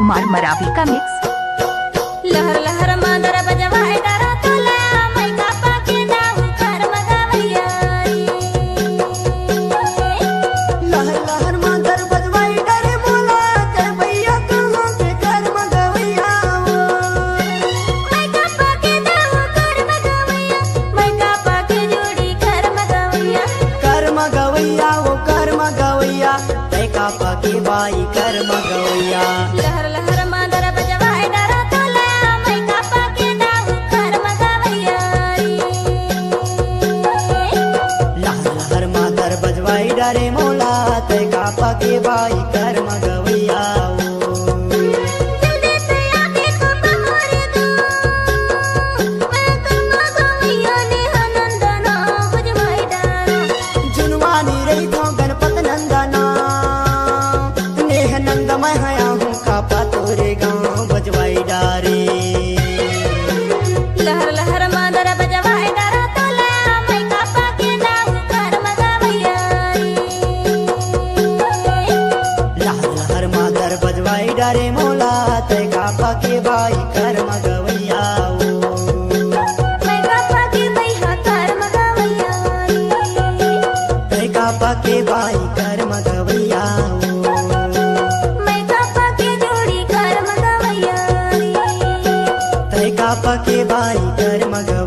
कुमार मरावी का मिक्स। लहर लहर मादर बजवाए डरा तोला मैं कापा के दाऊ कर मगवैया लहर लहर मादर बजवाई डरे मोला कर भैया कहाँ से कर मगवैया मैं कापा के दाऊ कर मगवैया मैं कापा के जोड़ी कर मगवैया वो कर मगवैया तै कापा के बाई कर मगवैया लहर लहर मादर बजवाए डरा तोला मैं कापा के दाऊ कर मगवैया लहर लहर मादर बजवाई डरे मोला तै कापा के बाई कर मगवैया जल्दी से आके कापा मारे दो मैं कर मगवैया ने नंदना बजवाए डरा जुनवानी रही थो गणपत नंदना नेह नंद मैं हया हूँ कापा तोरे गाँव बजवाई डारे लहर लहर मादर बजवाए डरा तोला मैं कापा के दाऊ कर मगवैया लहर लहर मादर बजवाई डारे मोला तै कापा के बाई कर मगवैया मैं कापा के बैहा कर मगवैया तै कापा के बाई कर मगवैया मैं कापा के जोड़ी कर मगवैया तै कापा के बाई कर मगवैया।